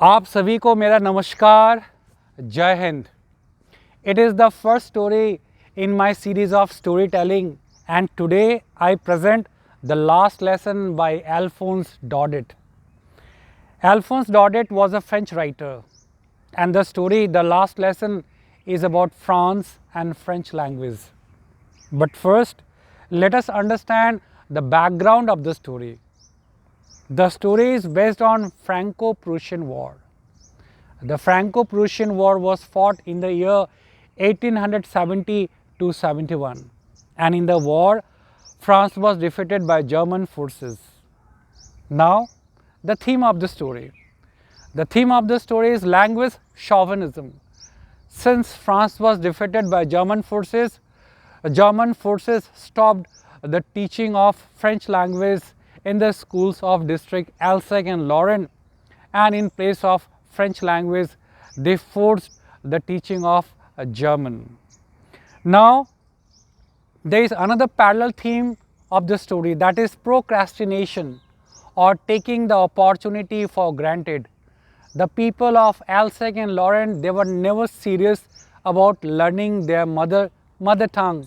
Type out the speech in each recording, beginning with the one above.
आप सभी को मेरा नमस्कार, जय Hind. It is the first story in my series of storytelling, and today I present the last lesson by Alphonse Daudet. Alphonse Daudet was a French writer, and the story, the last lesson, is about France and French language. But first, let us understand the background of the story. The story is based on Franco-Prussian War. The Franco-Prussian War was fought in the year 1870 to 71, and in the war, France was defeated by German forces. Now, the theme of the story. The theme of the story is language chauvinism. Since France was defeated by German forces stopped the teaching of French language in the schools of district Alsace and Lorraine, and in place of French language they forced the teaching of German. Now there is another parallel theme of the story, that is procrastination or taking the opportunity for granted. The people of Alsace and Lorraine, they were never serious about learning their mother tongue,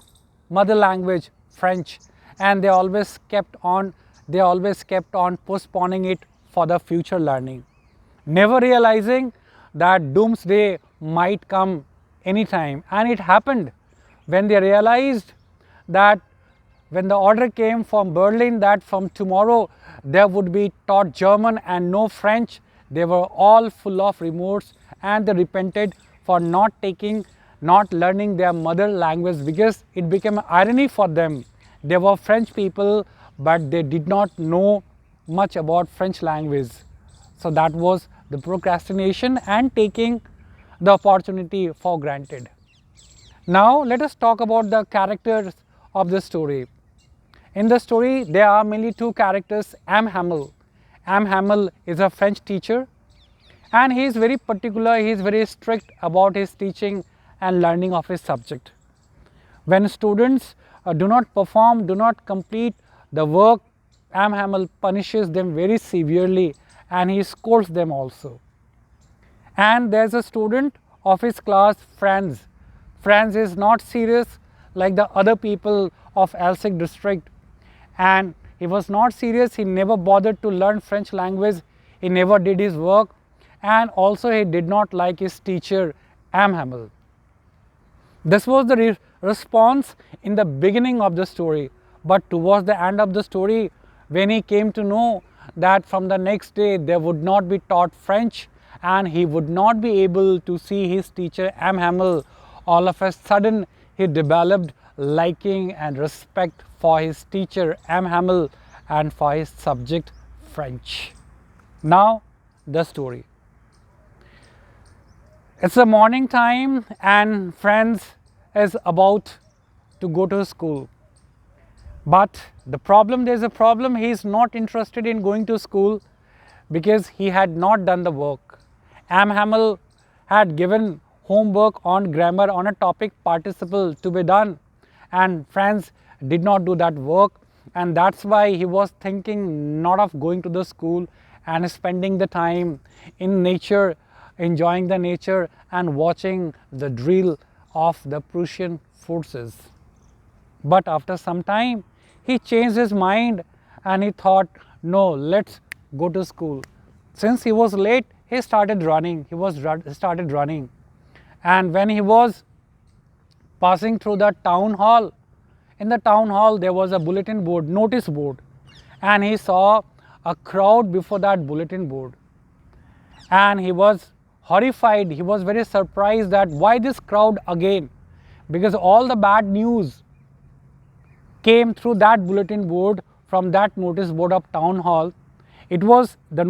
mother language, French, and they always kept on postponing it for the future learning, never realizing that doomsday might come anytime. And it happened when they realized that when the order came from Berlin that from tomorrow there would be taught German and no French, they were all full of remorse, and they repented for not learning their mother language, because it became an irony for them. They were French people, but they did not know much about French language. So that was the procrastination and taking the opportunity for granted. Now let us talk about the characters of the story. In the story there are mainly two characters. M. Hamel. M. Hamel is a French teacher, and he is very particular, he is very strict about his teaching and learning of his subject. When students do not perform, do not complete the work, M. Hamel punishes them very severely, and he scolds them also. And there is a student of his class, Franz. Franz is not serious like the other people of Alsace district, and he was not serious. He never bothered to learn French language, he never did his work, and also he did not like his teacher, M. Hamel. This was the response in the beginning of the story, but towards the end of the story, when he came to know that from the next day there would not be taught French and he would not be able to see his teacher M. Hamel, all of a sudden he developed liking and respect for his teacher M. Hamel and for his subject French. Now the story. It's the morning time and Franz is about to go to school. But there is a problem. He is not interested in going to school because he had not done the work. M. Hamel had given homework on grammar on a topic participle to be done, and Franz did not do that work, and that's why he was thinking not of going to the school and spending the time in nature, enjoying the nature and watching the drill of the Prussian forces. But after some time he changed his mind and he thought, no, let's go to school. Since he was late, he started running. And when he was passing through the town hall, in the town hall there was a bulletin board, notice board, and he saw a crowd before that bulletin board, and he was horrified. He was very surprised that why this crowd again, because all the bad news came through that bulletin board from that notice board of town hall. It was the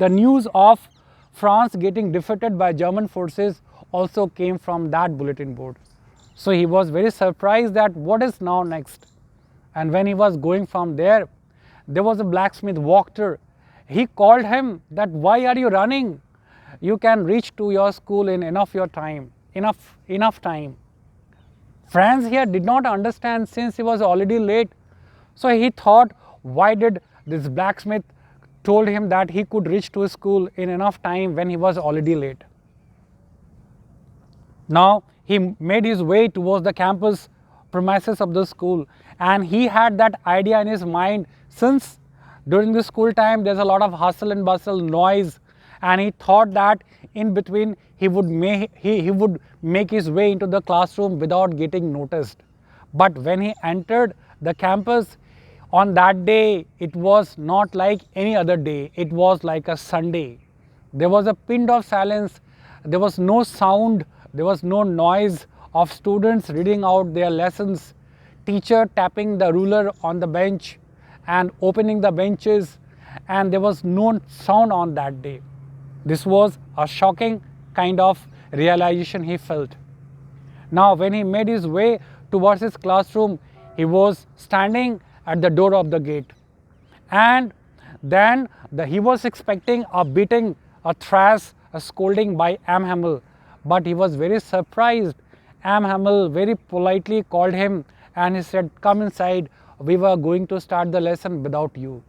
news of France getting defeated by German forces also came from that bulletin board. So he was very surprised that what is now next. And when he was going from there was a blacksmith Walker. He called him that why are you running? You can reach to your school in enough time. Franz here did not understand since he was already late. So he thought, why did this blacksmith told him that he could reach to his school in enough time when he was already late. Now he made his way towards the campus premises of the school, and he had that idea in his mind, since during the school time there's a lot of hustle and bustle, noise, and he thought that in between he would make his way into the classroom without getting noticed. But when he entered the campus on that day, it was not like any other day, it was like a Sunday. There was a pin of silence, there was no sound, there was no noise of students reading out their lessons, teacher tapping the ruler on the bench and opening the benches, and there was no sound on that day. This was a shocking kind of realization he felt. Now when he made his way towards his classroom, he was standing at the door of the gate, and then he was expecting a beating, a thrash, a scolding by M. Hamel, but he was very surprised. M. Hamel very politely called him and he said, "Come inside, we were going to start the lesson without you."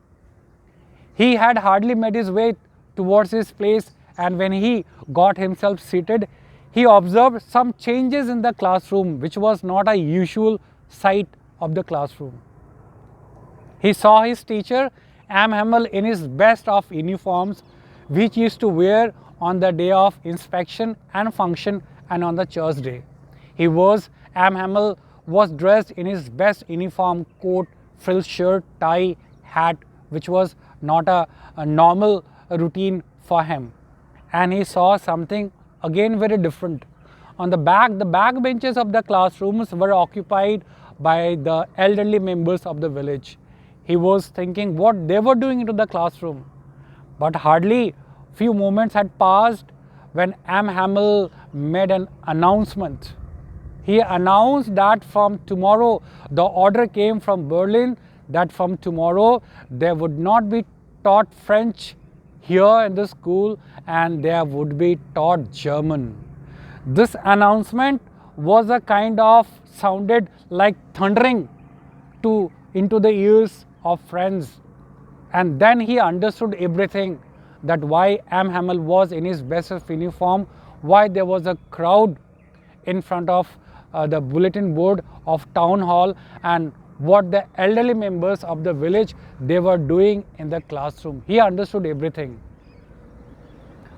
He had hardly made his way towards his place, and when he got himself seated, he observed some changes in the classroom, which was not a usual sight of the classroom. He saw his teacher, M. Hamel, in his best of uniforms, which he used to wear on the day of inspection and function and on the church day. M. Hamel was dressed in his best uniform, coat, frill shirt, tie, hat, which was not a normal routine for him. And he saw something again very different. On the back benches of the classrooms were occupied by the elderly members of the village. He was thinking what they were doing into the classroom. But hardly few moments had passed when M. Hamel made an announcement. He announced that from tomorrow, the order came from Berlin that from tomorrow there would not be taught French here in the school and there would be taught German. This announcement was a kind of sounded like thundering into the ears of friends, and then he understood everything, that why M. Hamel was in his best of uniform, why there was a crowd in front of the bulletin board of town hall, and what the elderly members of the village they were doing in the classroom. He understood everything.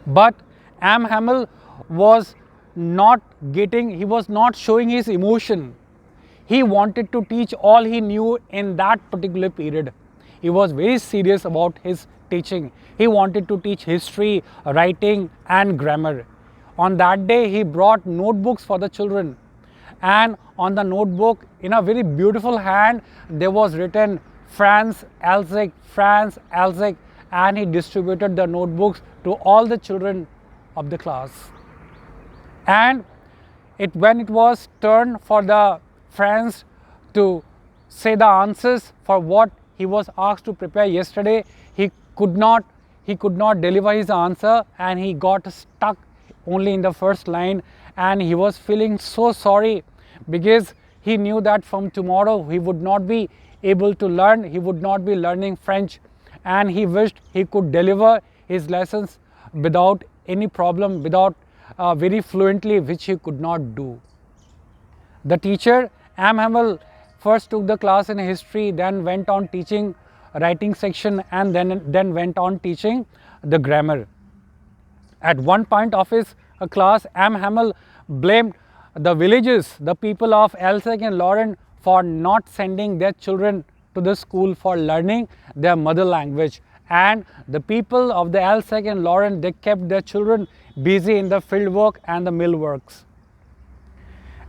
But M. Hamel was not showing his emotion. He wanted to teach all he knew in that particular period. He was very serious about his teaching. He wanted to teach history, writing and grammar. On that day he brought notebooks for the children, and on the notebook in a very beautiful hand there was written France Alzec, France Alzec, and he distributed the notebooks to all the children of the class. And when it was turn for the friends to say the answers for what he was asked to prepare yesterday, he could not deliver his answer, and he got stuck only in the first line, and he was feeling so sorry because he knew that from tomorrow he would not be able to learn, he would not be learning French, and he wished he could deliver his lessons without any problem, without very fluently, which he could not do. The teacher, M. Hamel, first took the class in history, then went on teaching writing section, and then went on teaching the grammar. At one point of his class, M. Hamel blamed the villages, the people of Alsace and Lorraine, for not sending their children to the school for learning their mother language. And the people of the Alsace and Lorraine, they kept their children busy in the field work and the mill works.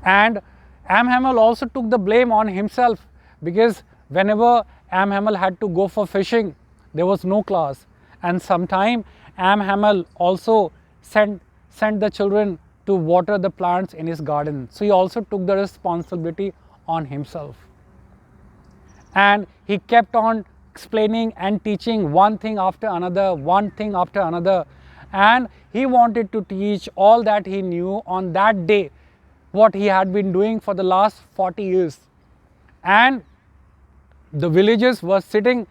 And M. Hamel also took the blame on himself, because whenever M. Hamel had to go for fishing, there was no class, and sometime M. Hamel also sent the children to water the plants in his garden. So he also took the responsibility on himself, and he kept on explaining and teaching one thing after another, and he wanted to teach all that he knew on that day, what he had been doing for the last 40 years. And the villagers were sitting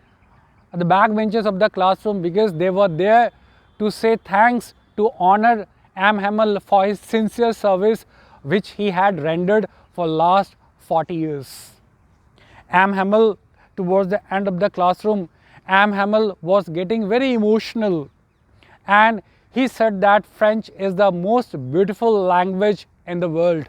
at the back benches of the classroom, because they were there to say thanks, to honor Am Hamel for his sincere service which he had rendered for last 40 years. Am Hamel, towards the end of the classroom, Am Hamel was getting very emotional, and he said that French is the most beautiful language in the world.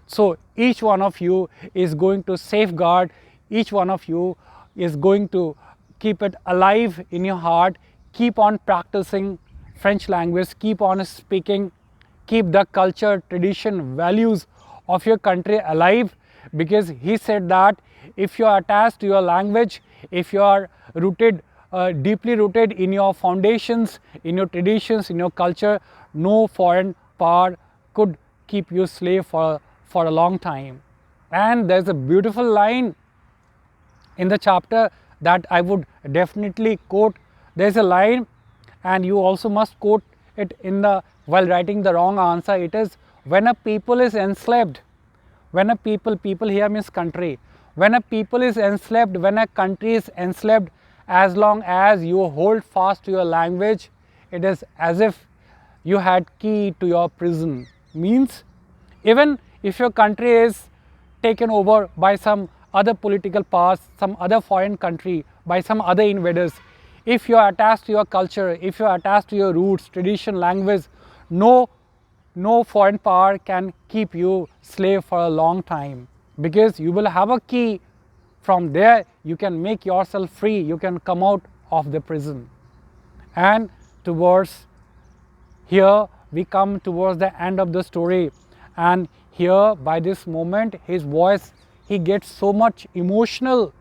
So each one of you is going to safeguard, each one of you is going to keep it alive in your heart, keep on practicing French language, keep on speaking, keep the culture, tradition, values of your country alive, because he said that if you are attached to your language, if you are rooted, deeply rooted in your foundations, in your traditions, in your culture, no foreign power could keep you slave for a long time. And there's a beautiful line in the chapter that I would definitely quote. There's a line, and you also must quote it while writing the wrong answer. It is, when a people is enslaved, when a people here means country, when a people is enslaved, when a country is enslaved, as long as you hold fast to your language, it is as if you had key to your prison. Means, even if your country is taken over by some other political powers, some other foreign country, by some other invaders, if you are attached to your culture, if you are attached to your roots, tradition, language, no foreign power can keep you slave for a long time, because you will have a key. From there you can make yourself free, you can come out of the prison. And towards here we come towards the end of the story, and here by this moment his voice, he gets so much emotional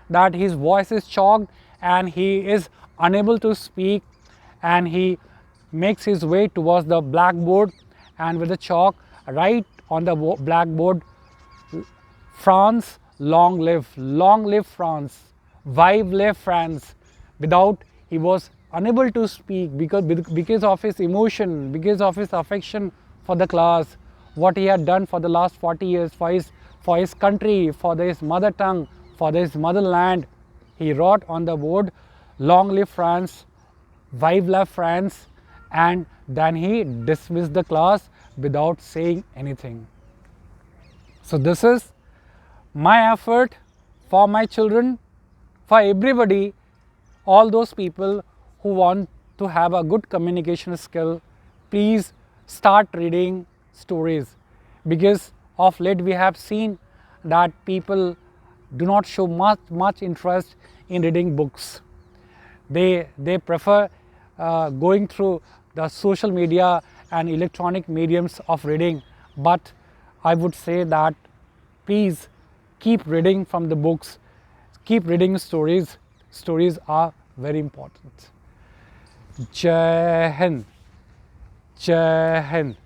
that his voice is choked and he is unable to speak, and he makes his way towards the blackboard, and with the chalk write on the blackboard, France, long live France, vive la France. Without, he was unable to speak because of his emotion, because of his affection for the class, what he had done for the last 40 years for his country, for his mother tongue, for his motherland. He wrote on the board, long live France, vive la France, and then he dismissed the class without saying anything. So this is my effort for my children, for everybody, all those people who want to have a good communication skill. Please start reading stories, because of late we have seen that people do not show much interest in reading books. They prefer going through the social media and electronic mediums of reading. But I would say that please keep reading from the books, keep reading stories. Stories are very important. Jai Hind. Jai Hind.